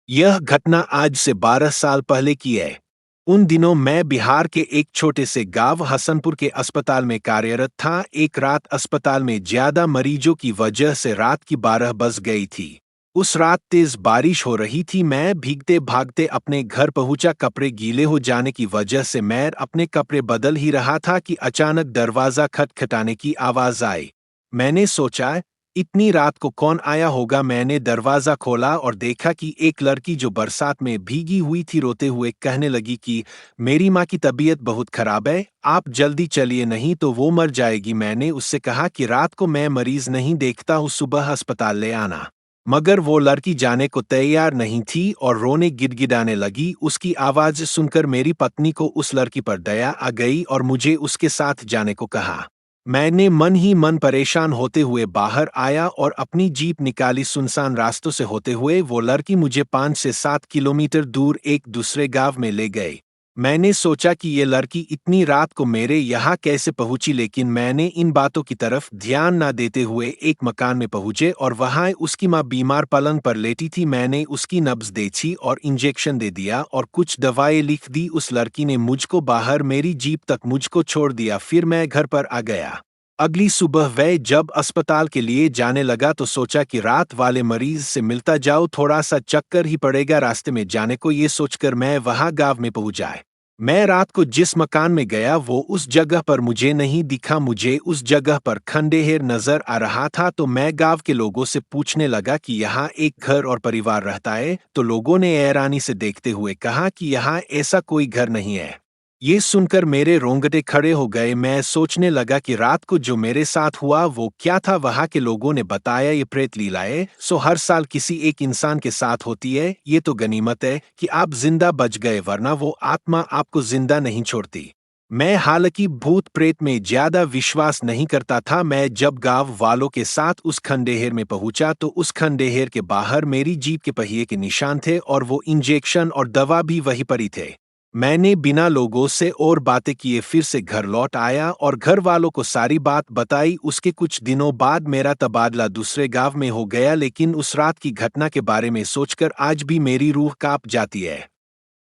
यह घटना आज से 12 साल पहले की है। उन दिनों मैं बिहार के एक छोटे से गांव हसनपुर के अस्पताल में कार्यरत था। एक रात अस्पताल में ज्यादा मरीजों की वजह से रात की 12 बज गई थी। उस रात तेज बारिश हो रही थी। मैं भीगते भागते अपने घर पहुंचा। कपड़े गीले हो जाने की वजह से मैं अपने कपड़े बदल ही रहा था कि अचानक दरवाजा खटखटाने की आवाज आई। मैंने सोचा, इतनी रात को कौन आया होगा। मैंने दरवाजा खोला और देखा कि एक लड़की जो बरसात में भीगी हुई थी रोते हुए कहने लगी कि मेरी माँ की तबीयत बहुत खराब है, आप जल्दी चलिए नहीं तो वो मर जाएगी। मैंने उससे कहा कि रात को मैं मरीज नहीं देखता हूँ, सुबह अस्पताल ले आना। मगर वो लड़की जाने को तैयार नहीं थी और रोने गिड़गिड़ाने लगी। उसकी आवाज सुनकर मेरी पत्नी को उस लड़की पर दया आ गई और मुझे उसके साथ जाने को कहा। मैंने मन ही मन परेशान होते हुए बाहर आया और अपनी जीप निकाली। सुनसान रास्तों से होते हुए वो लड़की मुझे 5 से 7 किलोमीटर दूर एक दूसरे गांव में ले गई। मैंने सोचा कि ये लड़की इतनी रात को मेरे यहाँ कैसे पहुंची, लेकिन मैंने इन बातों की तरफ ध्यान न देते हुए एक मकान में पहुंचे और वहां उसकी माँ बीमार पलंग पर लेटी थी। मैंने उसकी नब्ज देखी और इंजेक्शन दे दिया और कुछ दवाएं लिख दी। उस लड़की ने मुझको बाहर मेरी जीप तक मुझको छोड़ दिया। फिर मैं घर पर आ गया। अगली सुबह वह जब अस्पताल के लिए जाने लगा तो सोचा कि रात वाले मरीज से मिलता जाओ, थोड़ा सा चक्कर ही पड़ेगा रास्ते में जाने को। ये सोचकर मैं वहां गांव में पहुंचा। मैं रात को जिस मकान में गया वो उस जगह पर मुझे नहीं दिखा। मुझे उस जगह पर खंडहर नजर आ रहा था। तो मैं गांव के लोगों से पूछने लगा कि यहाँ एक घर और परिवार रहता है। तो लोगों ने हैरानी से देखते हुए कहा कि यहाँ ऐसा कोई घर नहीं है। ये सुनकर मेरे रोंगटे खड़े हो गए। मैं सोचने लगा कि रात को जो मेरे साथ हुआ वो क्या था। वहां के लोगों ने बताया ये प्रेत लीलाएं हर साल किसी एक इंसान के साथ होती है। ये तो गनीमत है कि आप जिंदा बच गए, वरना वो आत्मा आपको जिंदा नहीं छोड़ती। मैं हालांकि भूत प्रेत में ज्यादा विश्वास नहीं करता था। मैं जब गांव वालों के साथ उस खंडहर में पहुंचा तो उस खंडहर के बाहर मेरी जीप के पहिए के निशान थे और वो इंजेक्शन और दवा भी वहीं पर ही थे। मैंने बिना लोगों से और बातें किए फिर से घर लौट आया और घर वालों को सारी बात बताई। उसके कुछ दिनों बाद मेरा तबादला दूसरे गांव में हो गया, लेकिन उस रात की घटना के बारे में सोचकर आज भी मेरी रूह कांप जाती है।